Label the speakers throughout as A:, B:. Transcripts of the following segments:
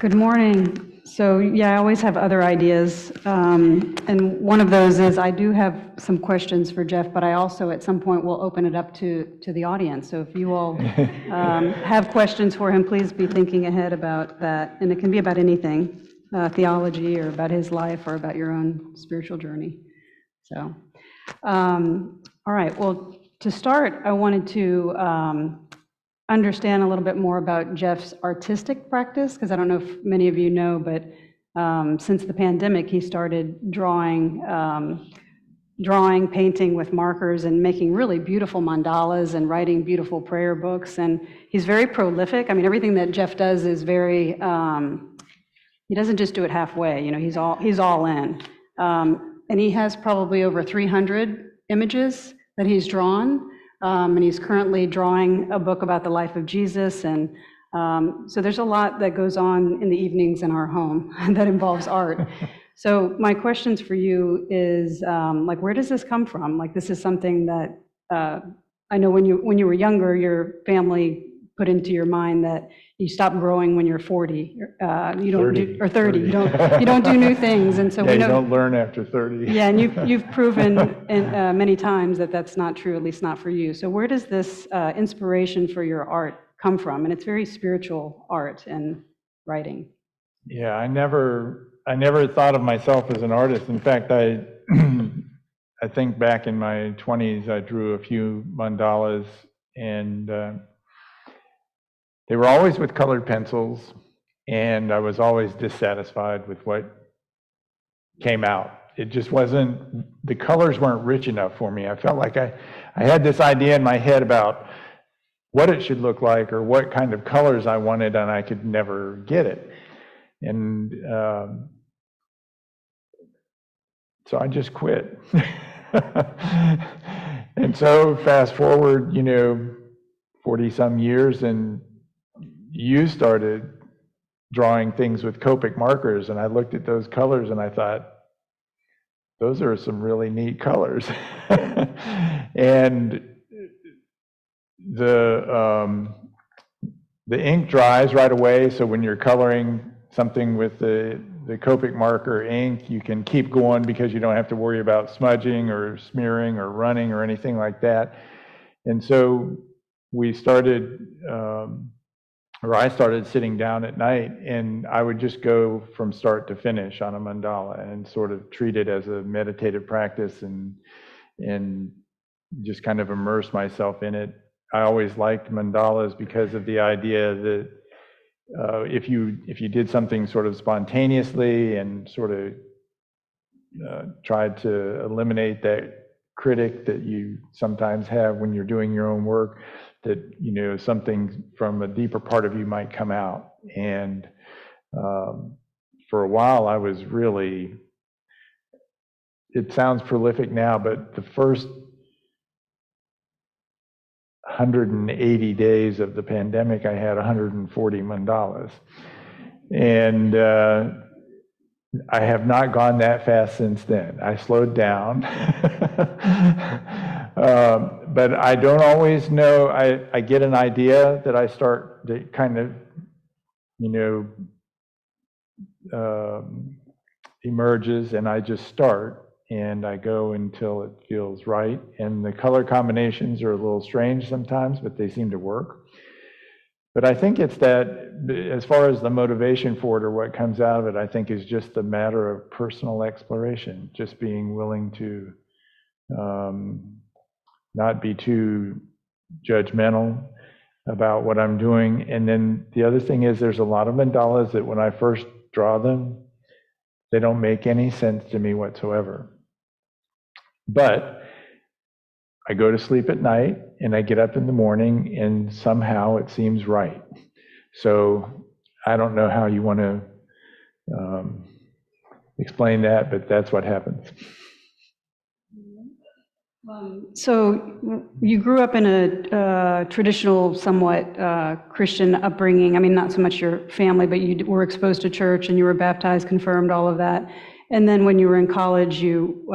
A: Good morning. So yeah, I always have other ideas. And one of those is I do have some questions for Jeff, but I also at some point will open it up to the audience. So if you all have questions for him, please be thinking ahead about that. And it can be about anything, theology or about his life or about your own spiritual journey. So, all right. Well, to start, I wanted to understand a little bit more about Jeff's artistic practice, because I don't know if many of you know, but since the pandemic, he started drawing, painting with markers and making really beautiful mandalas and writing beautiful prayer books. And he's very prolific. I mean, everything that Jeff does is very, he doesn't just do it halfway, you know, he's all in. And he has probably over 300 images that he's drawn. And he's currently drawing a book about the life of Jesus. And so there's a lot that goes on in the evenings in our home that involves art. So my questions for you is, like, where does this come from? Like, this is something that I know when you were younger, your family put into your mind that you stop growing when you're 40, you don't
B: 30.
A: Or 30. You don't do new things, and so
B: yeah,
A: we know
B: you don't learn after 30.
A: Yeah, and you've proven many times that that's not true, at least not for you. So where does this inspiration for your art come from? And it's very spiritual art and writing.
B: Yeah, I never thought of myself as an artist. In fact, I think back in my 20s, I drew a few mandalas, and they were always with colored pencils, and I was always dissatisfied with what came out. It just wasn't, the colors weren't rich enough for me. I felt like I had this idea in my head about what it should look like or what kind of colors I wanted, and I could never get it. And so I just quit. And so fast forward, 40 some years, and you started drawing things with Copic markers, and I looked at those colors and I thought, those are some really neat colors. And the ink dries right away, so when you're coloring something with the Copic marker ink, you can keep going because you don't have to worry about smudging or smearing or running or anything like that. And so we started, or I started sitting down at night, and I would just go from start to finish on a mandala and sort of treat it as a meditative practice and just kind of immerse myself in it. I always liked mandalas because of the idea that if you did something sort of spontaneously and sort of tried to eliminate that critic that you sometimes have when you're doing your own work, that something from a deeper part of you might come out. And for a while I was really, it sounds prolific now, but the first 180 days of the pandemic I had 140 mandalas, and I have not gone that fast since then. I slowed down. But I don't always know. I get an idea that I start to kind of, emerges, and I just start, and I go until it feels right. And the color combinations are a little strange sometimes, but they seem to work. But I think it's that, as far as the motivation for it or what comes out of it, I think is just a matter of personal exploration, just being willing to not be too judgmental about what I'm doing. And then the other thing is, there's a lot of mandalas that when I first draw them, they don't make any sense to me whatsoever. But I go to sleep at night and I get up in the morning and somehow it seems right. So I don't know how you want to explain that, but that's what happens.
A: So you grew up in a traditional, somewhat Christian upbringing. I mean, not so much your family, but you were exposed to church and you were baptized, confirmed, all of that. And then when you were in college, you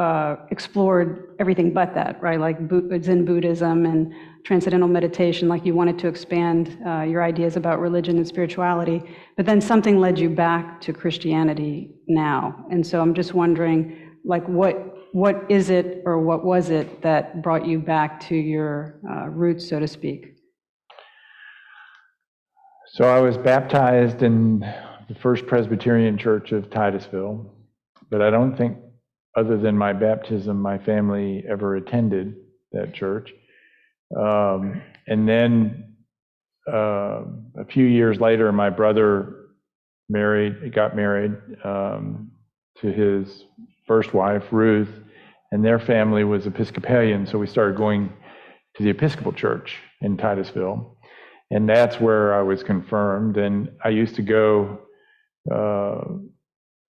A: explored everything but that, right? Like Zen Buddhism and transcendental meditation, like you wanted to expand your ideas about religion and spirituality. But then something led you back to Christianity now. And so I'm just wondering, like, what is it or what was it that brought you back to your roots, so to speak?
B: So I was baptized in the First Presbyterian Church of Titusville, but I don't think, other than my baptism, my family ever attended that church. And then a few years later, my brother got married to his first wife, Ruth, and their family was Episcopalian, so we started going to the Episcopal Church in Titusville. And that's where I was confirmed. And I used to go,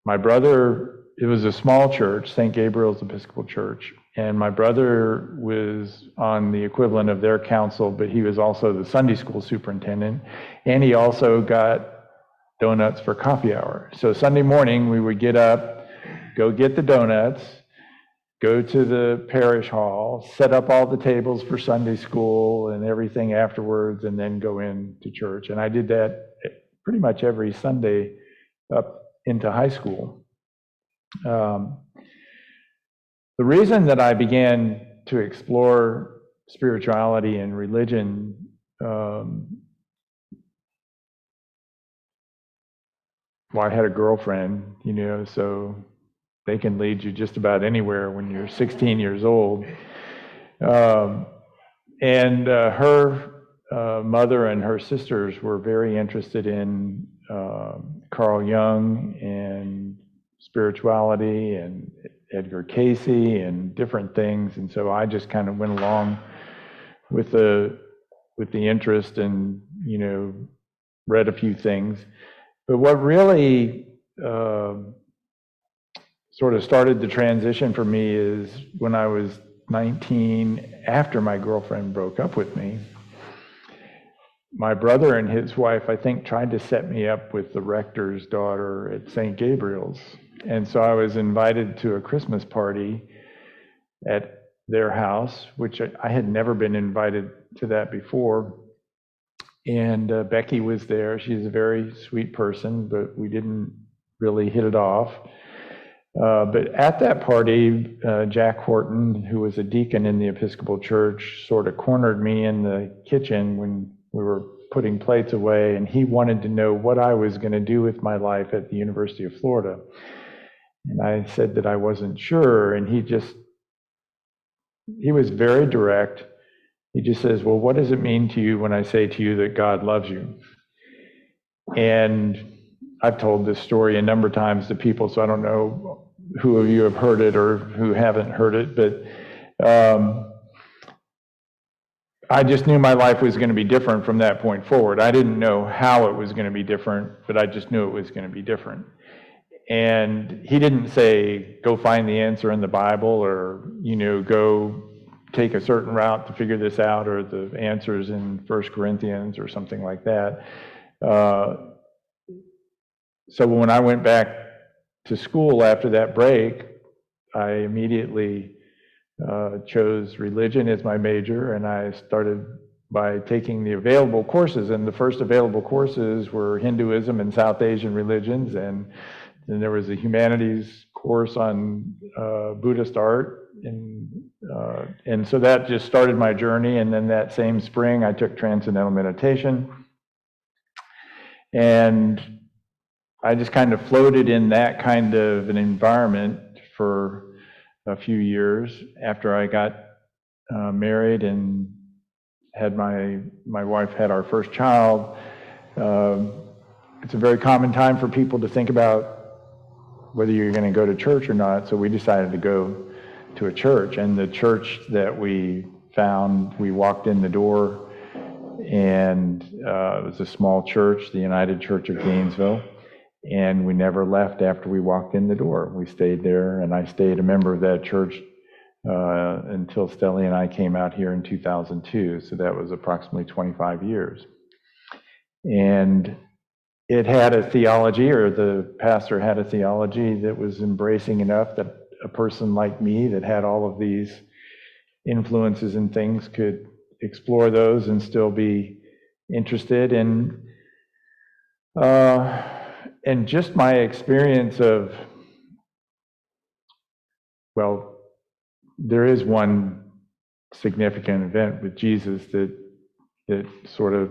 B: my brother, it was a small church, St. Gabriel's Episcopal Church, and my brother was on the equivalent of their council, but he was also the Sunday school superintendent, and he also got donuts for coffee hour. So Sunday morning, we would get up, go get the donuts, go to the parish hall, set up all the tables for Sunday school and everything afterwards, and then go into church. And I did that pretty much every Sunday up into high school. The reason that I began to explore spirituality and religion well, I had a girlfriend, so they can lead you just about anywhere when you're 16 years old. And her mother and her sisters were very interested in Carl Jung and spirituality and Edgar Cayce and different things. And so I just kind of went along with the interest and, read a few things. But what really sort of started the transition for me is when I was 19, after my girlfriend broke up with me, my brother and his wife, I think, tried to set me up with the rector's daughter at St. Gabriel's. And so I was invited to a Christmas party at their house, which I had never been invited to that before. And Becky was there. She's a very sweet person, but we didn't really hit it off. But at that party, Jack Horton, who was a deacon in the Episcopal Church, sort of cornered me in the kitchen when we were putting plates away, and he wanted to know what I was going to do with my life at the University of Florida. And I said that I wasn't sure, and he was very direct. He just says, well, what does it mean to you when I say to you that God loves you? And I've told this story a number of times to people, so I don't know who of you have heard it or who haven't heard it, but I just knew my life was going to be different from that point forward. I didn't know how it was going to be different, but I just knew it was going to be different. And he didn't say, go find the answer in the Bible, or, go take a certain route to figure this out, or the answers in 1 Corinthians or something like that. So when I went back to school after that break, I immediately chose religion as my major, and I started by taking the available courses. And the first available courses were Hinduism and South Asian religions, and then there was a humanities course on Buddhist art, and so that just started my journey. And then that same spring, I took transcendental meditation, and I just kind of floated in that kind of an environment for a few years after I got married and had my wife had our first child. It's a very common time for people to think about whether you're going to go to church or not, so we decided to go to a church. And the church that we found, we walked in the door, and it was a small church, the United Church of Gainesville, and we never left after we walked in the door. We stayed there, and I stayed a member of that church until Stelli and I came out here in 2002, so that was approximately 25 years. And it had a theology, or the pastor had a theology that was embracing enough that a person like me that had all of these influences and things could explore those and still be interested in. And just my experience of, well, there is one significant event with Jesus that sort of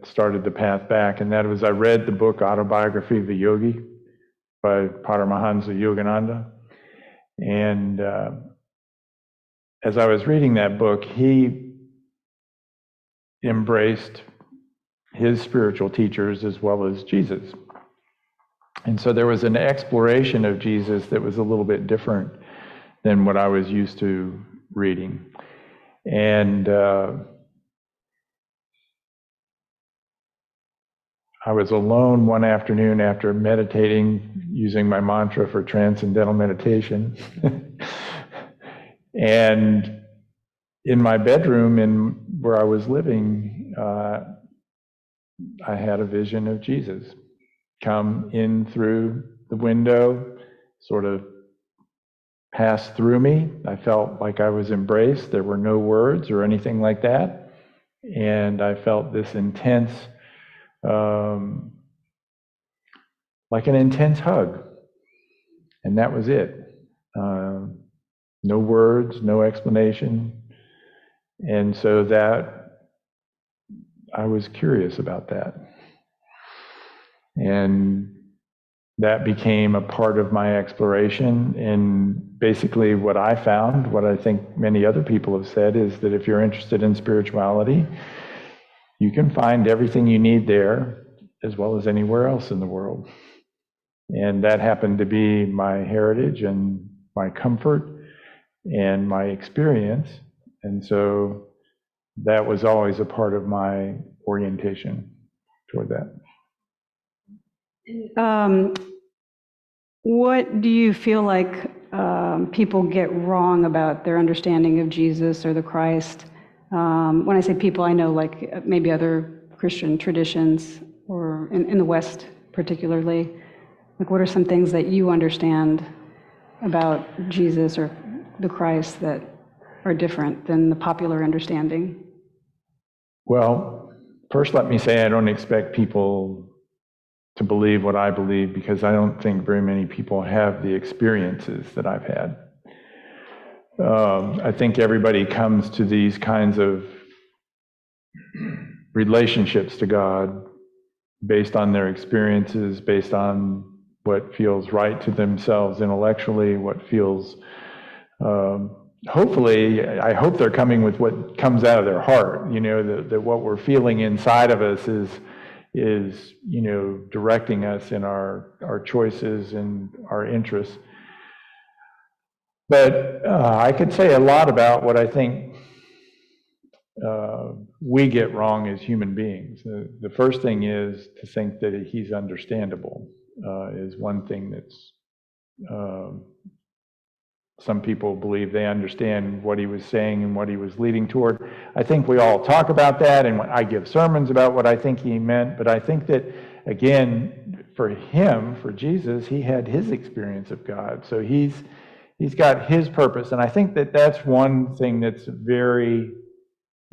B: started the path back, and that was I read the book Autobiography of a Yogi by Paramahansa Yogananda. And as I was reading that book, he embraced his spiritual teachers as well as Jesus. And so there was an exploration of Jesus that was a little bit different than what I was used to reading. And I was alone one afternoon after meditating, using my mantra for transcendental meditation. And in my bedroom where I was living, I had a vision of Jesus come in through the window, sort of pass through me. I felt like I was embraced. There were no words or anything like that. And I felt this intense, like an intense hug. And that was it. No words, no explanation. And so that, I was curious about that. And that became a part of my exploration. And basically what I found, what I think many other people have said, is that if you're interested in spirituality, you can find everything you need there as well as anywhere else in the world. And that happened to be my heritage and my comfort and my experience. And so that was always a part of my orientation toward that.
A: What do you feel like people get wrong about their understanding of Jesus or the Christ? When I say people, I know like maybe other Christian traditions, or in the West particularly. Like, what are some things that you understand about Jesus or the Christ that are different than the popular understanding?
B: Well, first let me say I don't expect people to believe what I believe, because I don't think very many people have the experiences that I've had. I think everybody comes to these kinds of relationships to God based on their experiences, based on what feels right to themselves intellectually, what feels, hopefully, I hope they're coming with what comes out of their heart, that what we're feeling inside of us is directing us in our choices and our interests. But I could say a lot about what I think we get wrong as human beings. The first thing is to think that he's understandable, is one thing that's, some people believe they understand what he was saying and what he was leading toward. I think we all talk about that, and I give sermons about what I think he meant, but I think that, again, for him, for Jesus, he had his experience of God. So he's got his purpose, and I think that that's one thing that's very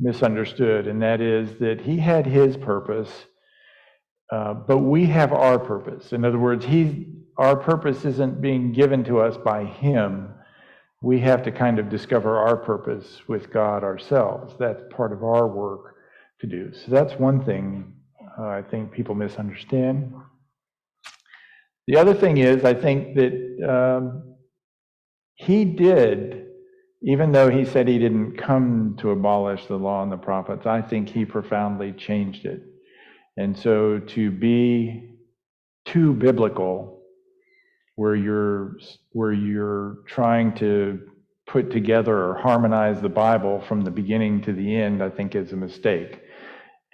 B: misunderstood, and that is that he had his purpose, but we have our purpose. In other words, our purpose isn't being given to us by him. We have to kind of discover our purpose with God ourselves. That's part of our work to do. So that's one thing I think people misunderstand. The other thing is, I think that he did, even though he said he didn't come to abolish the law and the prophets, I think he profoundly changed it. And so to be too biblical, where you're trying to put together or harmonize the Bible from the beginning to the end, I think is a mistake.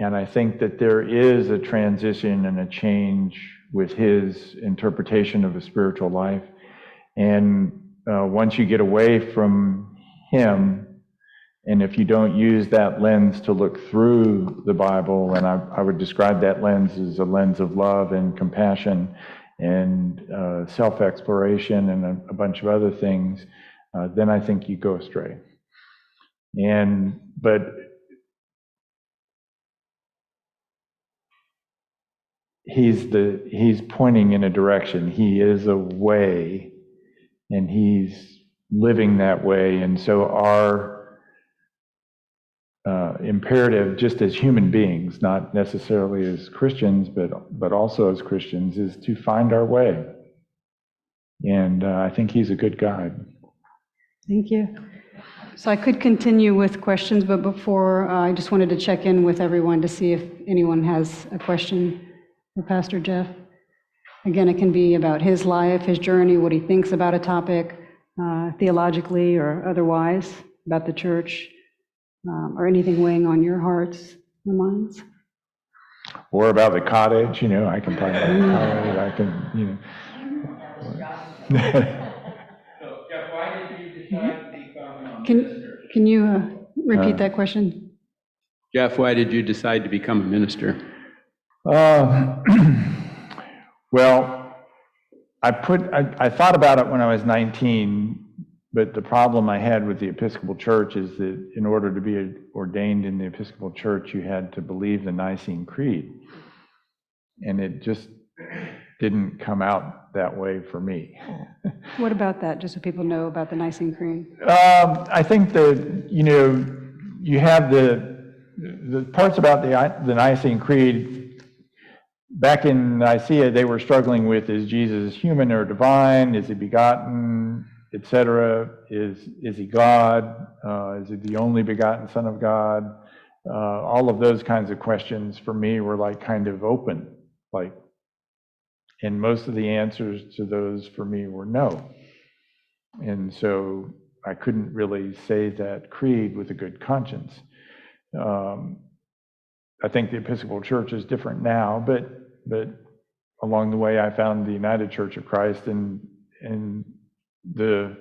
B: And I think that there is a transition and a change with his interpretation of a spiritual life. And once you get away from him And if you don't use that lens to look through the Bible, and I would describe that lens as a lens of love and compassion and self-exploration and a bunch of other things, then I think you go astray. But he's pointing in a direction. He is a way, and he's living that way. And so our imperative, just as human beings, not necessarily as Christians, but also as Christians, is to find our way. And I think he's a good guide.
A: Thank you. So I could continue with questions, but before, I just wanted to check in with everyone to see if anyone has a question for Pastor Jeff. Again, it can be about his life, his journey, what he thinks about a topic, theologically or otherwise, about the church, or anything weighing on your hearts or minds.
B: Or about the cottage, I can talk about the cottage, I can,
C: So, Jeff, why did you decide to become a minister?
A: Can you repeat that question?
C: Jeff, why did you decide to become a minister?
B: Well, I thought about it when I was 19, but the problem I had with the Episcopal Church is that in order to be ordained in the Episcopal Church, you had to believe the Nicene Creed. And it just didn't come out that way for me.
A: What about that, just so people know about the Nicene Creed?
B: I think that, you have the parts about the Nicene Creed. Back in Nicaea, they were struggling with, is Jesus human or divine? Is he begotten, etc.? Is he God? Is he the only begotten Son of God? All of those kinds of questions for me were like kind of open, and most of the answers to those for me were no. And so I couldn't really say that creed with a good conscience. I think the Episcopal Church is different now, but along the way I found the United Church of Christ, and the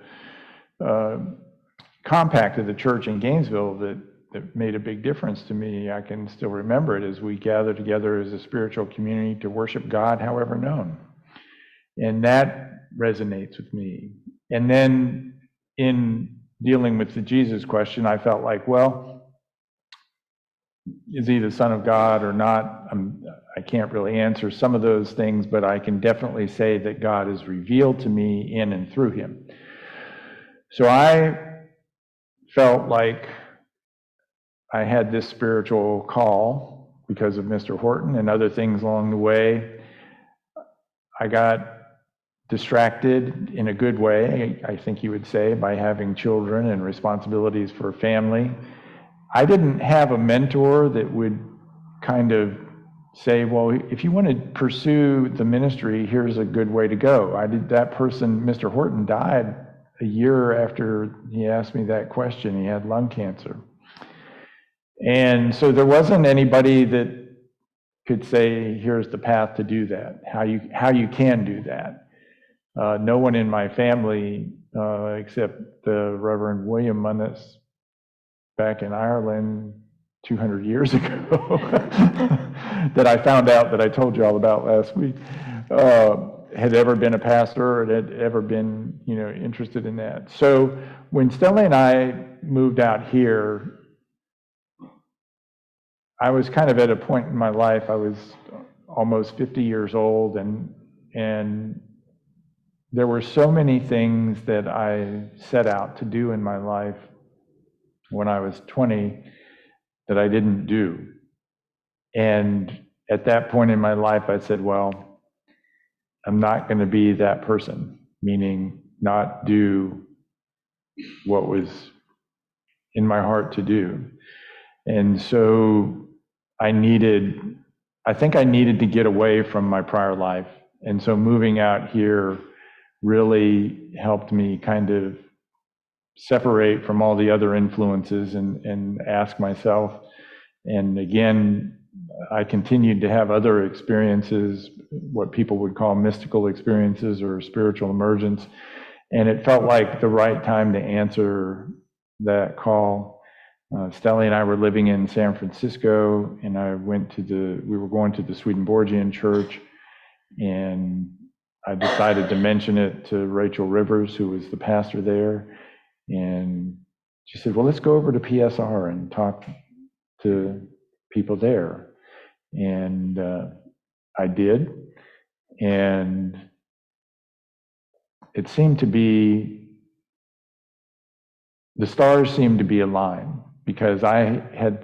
B: compact of the church in Gainesville that made a big difference to me. I can still remember it as we gather together as a spiritual community to worship God however known. And that resonates with me. And then in dealing with the Jesus question, I felt like, well, is he the Son of God or not? I can't really answer some of those things, but I can definitely say that God is revealed to me in and through him. So I felt like I had this spiritual call because of Mr. Horton and other things along the way. I got distracted in a good way, I think you would say, by having children and responsibilities for a family. I didn't have a mentor that would kind of say, well, if you want to pursue the ministry, here's a good way to go. That person, Mr. Horton, died a year after he asked me that question. He had lung cancer. And so there wasn't anybody that could say, here's the path to do that, how you can do that. No one in my family, except the Reverend William Munnis back in Ireland 200 years ago, that I found out that I told you all about last week, had ever been a pastor or had ever been, interested in that. So when Stelli and I moved out here, I was kind of at a point in my life, I was almost 50 years old, and there were so many things that I set out to do in my life when I was 20 that I didn't do. And at that point in my life, I said, well, I'm not going to be that person, meaning not do what was in my heart to do. And so I think I needed to get away from my prior life. And so moving out here really helped me kind of separate from all the other influences and ask myself. And again, I continued to have other experiences, what people would call mystical experiences or spiritual emergence. And it felt like the right time to answer that call. Stelli and I were living in San Francisco, and we were going to the Swedenborgian church, and I decided to mention it to Rachel Rivers, who was the pastor there, and she said, well, let's go over to PSR and talk to people there. And I did, and it seemed to be, the stars seemed to be aligned, because I had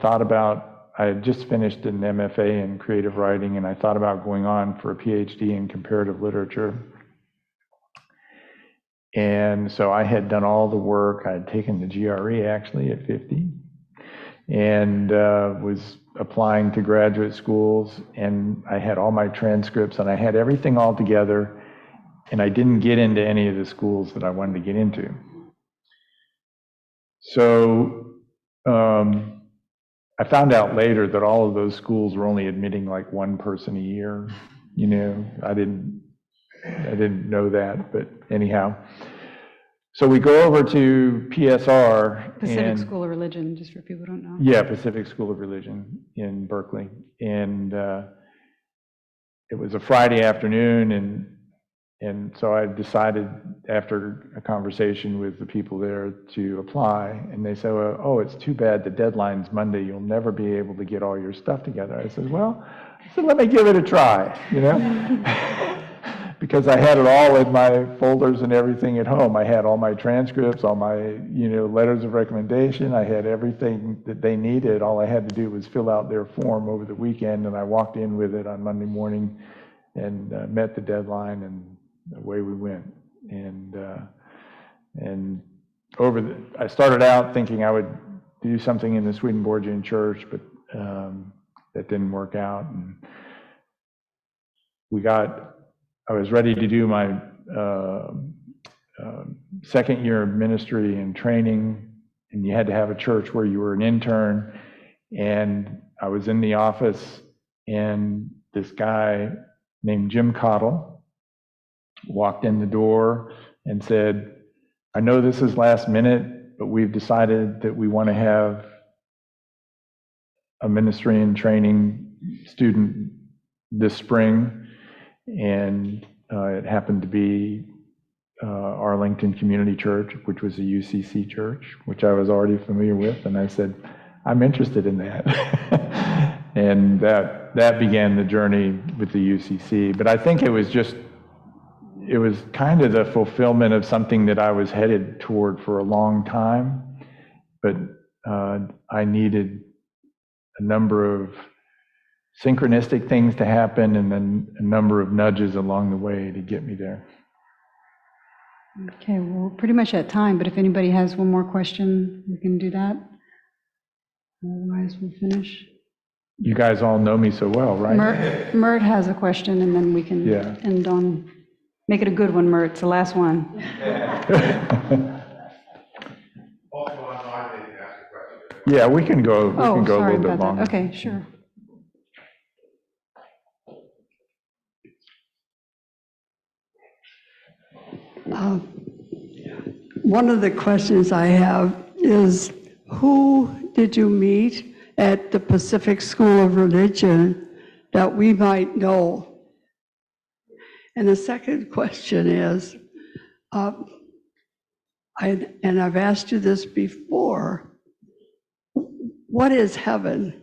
B: just finished an MFA in creative writing, and I thought about going on for a PhD in comparative literature. And so I had done all the work. I had taken the GRE actually at 50, and was applying to graduate schools, and I had all my transcripts, and I had everything all together, and I didn't get into any of the schools that I wanted to get into. So I found out later that all of those schools were only admitting like one person a year. You know, I didn't know that, but anyhow. So we go over to PSR.
A: Pacific School of Religion, just for people who don't know.
B: Yeah, Pacific School of Religion in Berkeley. And it was a Friday afternoon, and so I decided after a conversation with the people there to apply, and they said, well, oh, it's too bad the deadline's Monday, you'll never be able to get all your stuff together. I said, well, let me give it a try, you know? Because I had it all in my folders and everything at home. I had all my transcripts, all my, you know, letters of recommendation. I had everything that they needed. All I had to do was fill out their form over the weekend, and I walked in with it on Monday morning and met the deadline, and away we went. And I started out thinking I would do something in the Swedenborgian church, but that didn't work out. And I was ready to do my second year of ministry and training, and you had to have a church where you were an intern. And I was in the office, and this guy named Jim Cottle walked in the door and said, I know this is last minute, but we've decided that we want to have a ministry and training student this spring. And it happened to be Arlington Community Church, which was a UCC church, which I was already familiar with. And I said, I'm interested in that. And that began the journey with the UCC. But I think it was kind of the fulfillment of something that I was headed toward for a long time. But I needed a number of synchronistic things to happen, and then a number of nudges along the way to get me there.
A: Okay, well, we're pretty much at time, but if anybody has one more question, we can do that. Otherwise, we'll finish.
B: You guys all know me so well, right?
A: Mert has a question, and then we can end on, make it a good one, Mert. It's the last one.
C: Also, I didn't ask a question.
B: Yeah, we can go a little bit longer.
A: Okay, sure.
D: One of the questions I have is, who did you meet at the Pacific School of Religion that we might know? And the second question is, and I've asked you this before, what is heaven?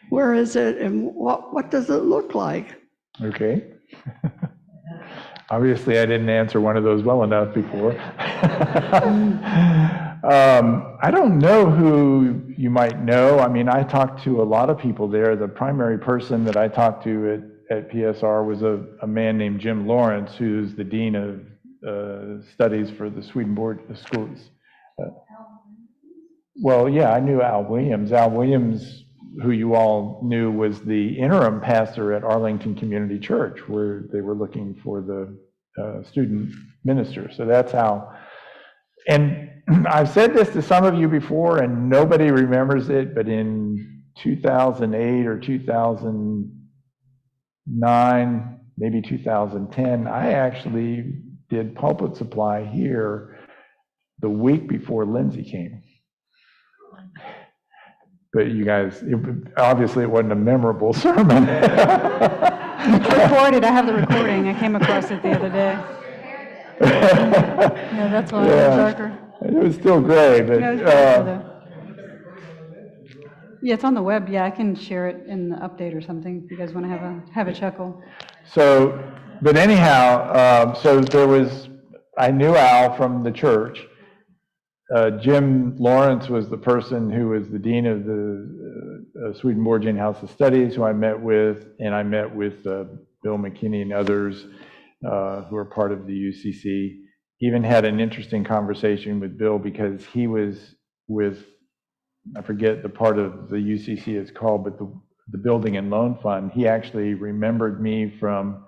D: Where is it, and what does it look like?
B: Okay. Obviously, I didn't answer one of those well enough before. I don't know who you might know. I mean, I talked to a lot of people there. The primary person that I talked to at PSR was a man named Jim Lawrence, who's the Dean of Studies for the Swedenborg Schools. Well, yeah, I knew Al Williams. Al Williams, who you all knew, was the interim pastor at Arlington Community Church, where they were looking for the student minister. So that's how. And I've said this to some of you before, and nobody remembers it, but in 2008 or 2009, maybe 2010, I actually did pulpit supply here the week before Lindsay came. But you guys, obviously it wasn't a memorable sermon.
A: It's recorded, I have the recording, I came across it the other day. Yeah, that's why it's darker.
B: It was still gray, but,
A: No, it's darker though. Yeah, it's on the web, yeah, I can share it in the update or something, if you guys want to have a chuckle.
B: so, but anyhow, so there was, I knew Al from the church. Jim Lawrence was the person who was the dean of the Swedenborgian House of Studies, who I met with, and I met with Bill McKinney and others who are part of the UCC. Even had an interesting conversation with Bill because he was with, I forget the part of the UCC it's called, but the Building and Loan Fund. He actually remembered me from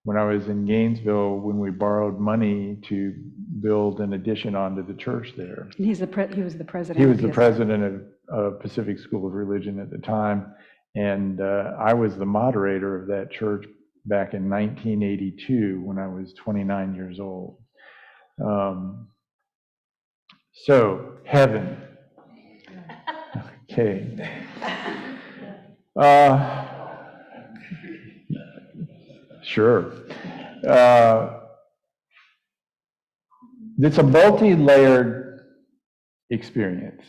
B: when I was in Gainesville when we borrowed money to build an addition onto the church there.
A: He was the president.
B: He was the
A: of PSR.
B: president of Pacific School of Religion at the time, and I was the moderator of that church back in 1982 when I was 29 years old. So, heaven. Okay. Sure. It's a multi-layered experience.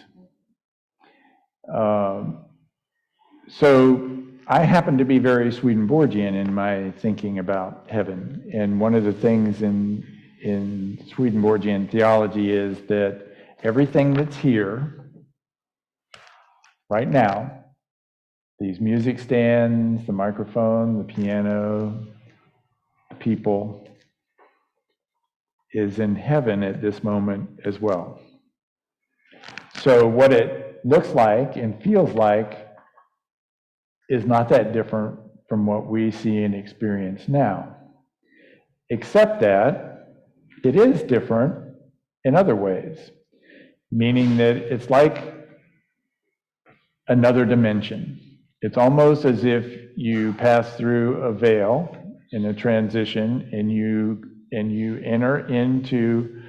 B: So I happen to be very Swedenborgian in my thinking about heaven. And one of the things in Swedenborgian theology is that everything that's here right now, these music stands, the microphone, the piano, the people, is in heaven at this moment as well. So what it looks like and feels like is not that different from what we see and experience now, except that it is different in other ways, meaning that it's like another dimension. It's almost as if you pass through a veil in a transition and you enter into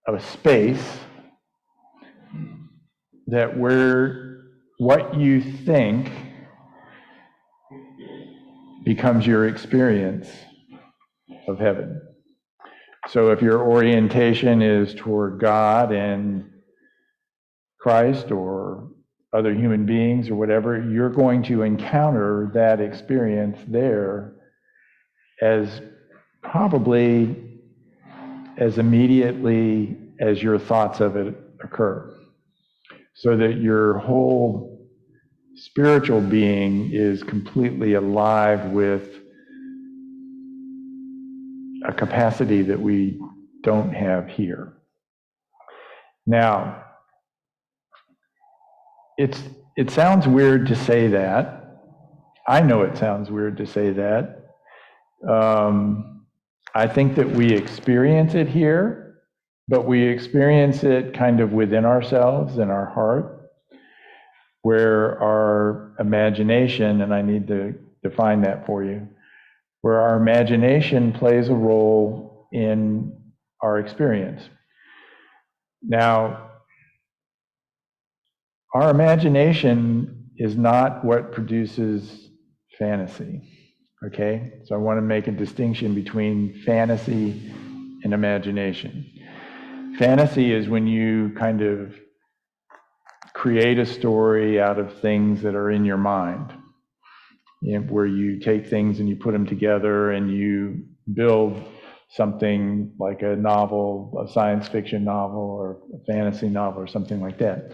B: a space that where what you think becomes your experience of heaven. So if your orientation is toward God and Christ or other human beings or whatever, you're going to encounter that experience there as probably as immediately as your thoughts of it occur. So that your whole spiritual being is completely alive with a capacity that we don't have here. Now, it sounds weird to say that. I know it sounds weird to say that. I think that we experience it here, but we experience it kind of within ourselves, in our heart, where our imagination, and I need to define that for you, where our imagination plays a role in our experience. Now, our imagination is not what produces fantasy, okay? So I want to make a distinction between fantasy and imagination. Fantasy is when you kind of create a story out of things that are in your mind, where you take things and you put them together and you build something like a novel, a science fiction novel or a fantasy novel or something like that.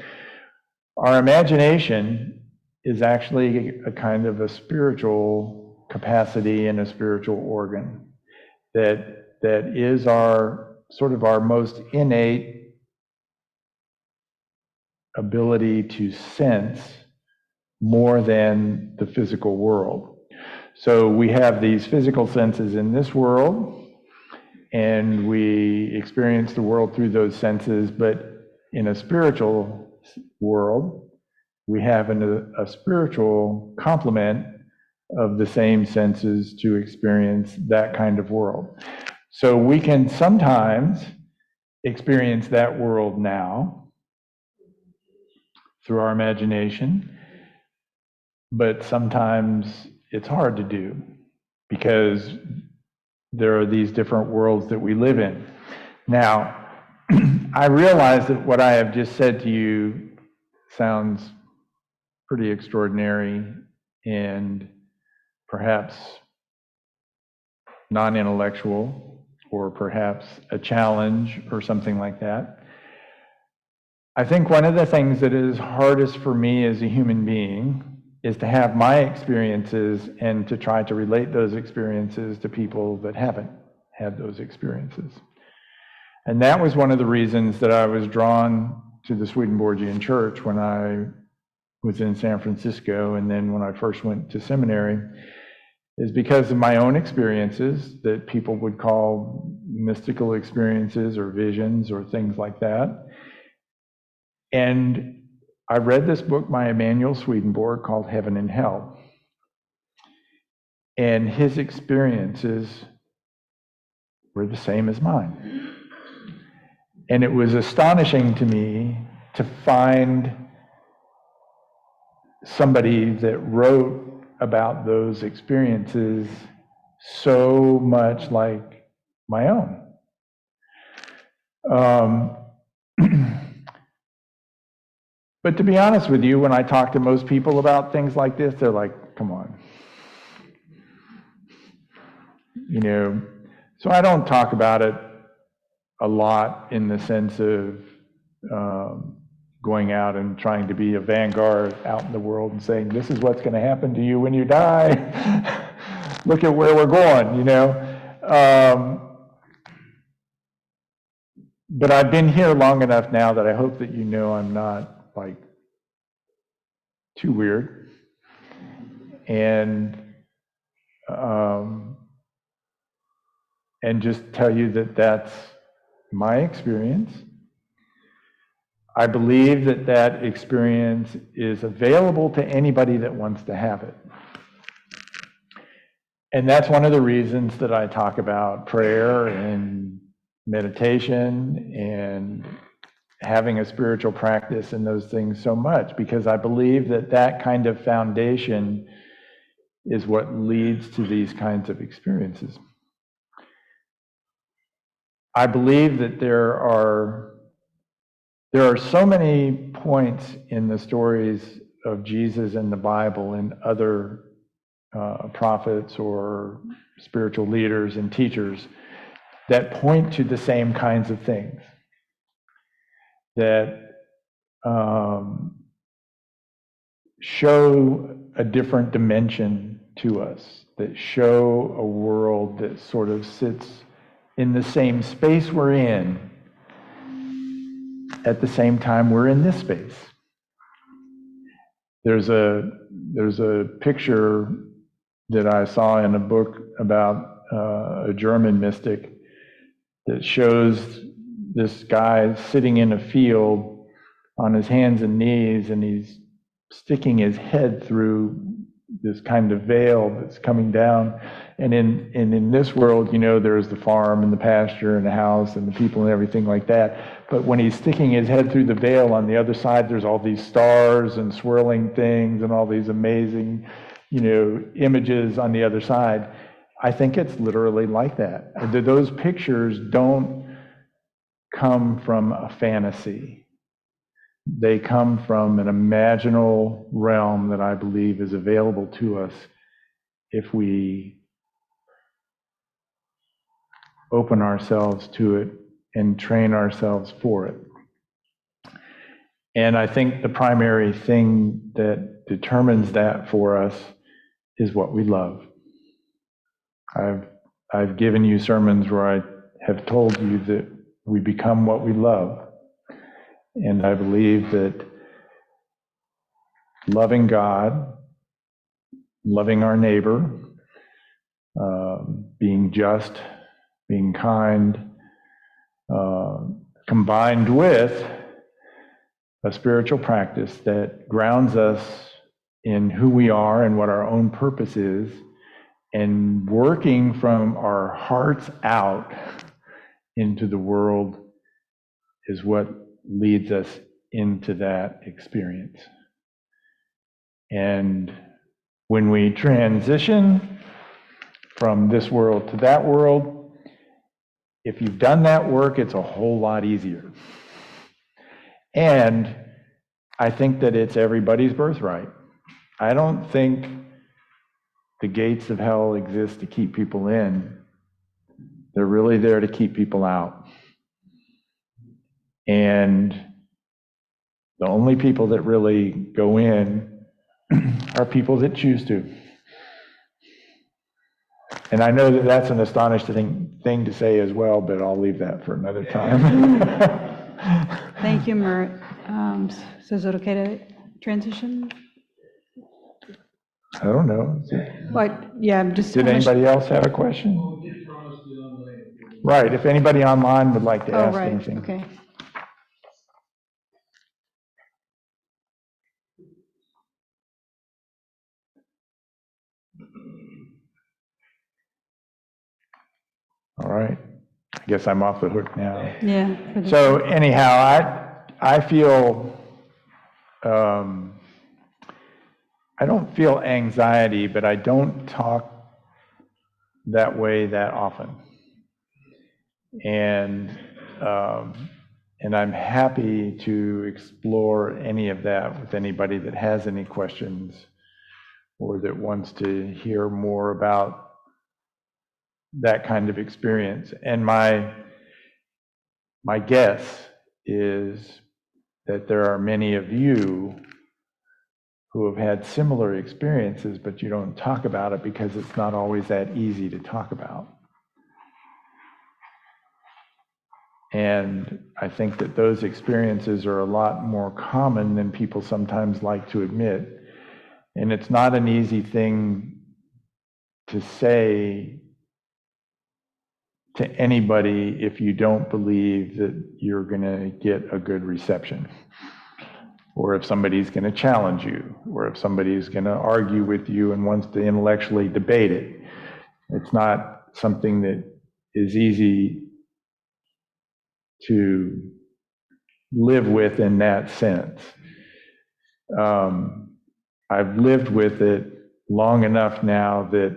B: Our imagination is actually a kind of a spiritual capacity and a spiritual organ that is our sort of our most innate ability to sense more than the physical world. So we have these physical senses in this world, and we experience the world through those senses, but in a spiritual world, we have a spiritual complement of the same senses to experience that kind of world. So we can sometimes experience that world now through our imagination, but sometimes it's hard to do because there are these different worlds that we live in. Now, I realize that what I have just said to you sounds pretty extraordinary and perhaps non-intellectual, or perhaps a challenge or something like that. I think one of the things that is hardest for me as a human being is to have my experiences and to try to relate those experiences to people that haven't had those experiences. And that was one of the reasons that I was drawn to the Swedenborgian Church when I was in San Francisco, and then when I first went to seminary, is because of my own experiences that people would call mystical experiences or visions or things like that. And I read this book by Emanuel Swedenborg called Heaven and Hell. And his experiences were the same as mine. And it was astonishing to me to find somebody that wrote about those experiences so much like my own. But to be honest with you, when I talk to most people about things like this, they're like, come on. You know, so I don't talk about it a lot in the sense of going out and trying to be a vanguard out in the world and saying, this is what's going to happen to you when you die. Look at where we're going, you know. But I've been here long enough now that I hope that you know I'm not like too weird. And just tell you that that's my experience. I believe that that experience is available to anybody that wants to have it. And that's one of the reasons that I talk about prayer and meditation and having a spiritual practice and those things so much, because I believe that that kind of foundation is what leads to these kinds of experiences. I believe that there are so many points in the stories of Jesus in the Bible and other prophets or spiritual leaders and teachers that point to the same kinds of things, that show a different dimension to us, that show a world that sort of sits in the same space we're in, at the same time we're in this space. There's a picture that I saw in a book about a German mystic that shows this guy sitting in a field on his hands and knees, and he's sticking his head through this kind of veil that's coming down. And in this world, you know, there's the farm and the pasture and the house and the people and everything like that. But when he's sticking his head through the veil, on the other side, there's all these stars and swirling things and all these amazing, you know, images on the other side. I think it's literally like that. Those pictures don't come from a fantasy. They come from an imaginal realm that I believe is available to us if we open ourselves to it and train ourselves for it. And I think the primary thing that determines that for us is what we love. I've given you sermons where I have told you that we become what we love. And I believe that loving God, loving our neighbor, being just, being kind, combined with a spiritual practice that grounds us in who we are and what our own purpose is, and working from our hearts out into the world is what leads us into that experience. And when we transition from this world to that world, if you've done that work, it's a whole lot easier. And I think that it's everybody's birthright. I don't think the gates of hell exist to keep people in. They're really there to keep people out. And the only people that really go in are people that choose to. And I know that that's an astonishing thing to say as well, but I'll leave that for another time.
A: Thank you, Mert. So is it okay to transition?
B: I don't know.
A: What, yeah, I'm just.
B: Did anybody else have a question? Right, if anybody online would like to
A: Oh,
B: ask
A: right,
B: anything.
A: okay.
B: All right, I guess I'm off the hook now.
A: Yeah. for the-
B: So anyhow, I feel, I don't feel anxiety, but I don't talk that way that often. And I'm happy to explore any of that with anybody that has any questions or that wants to hear more about that kind of experience. And my guess is that there are many of you who have had similar experiences, but you don't talk about it because it's not always that easy to talk about. And I think that those experiences are a lot more common than people sometimes like to admit. And it's not an easy thing to say to anybody if you don't believe that you're going to get a good reception, or if somebody's going to challenge you, or if somebody's going to argue with you and wants to intellectually debate it. It's not something that is easy to live with in that sense. I've lived with it long enough now that,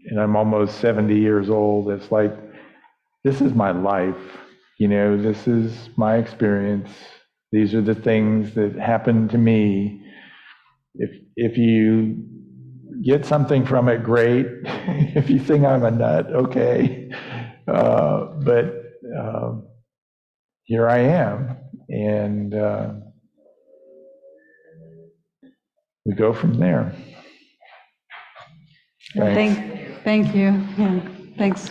B: and I'm almost 70 years old, it's like, this is my life, this is my experience. These are the things that happen to me. If you get something from it, great. If you think I'm a nut, okay. But here I am, and we go from there.
A: Thank you. Yeah, thanks.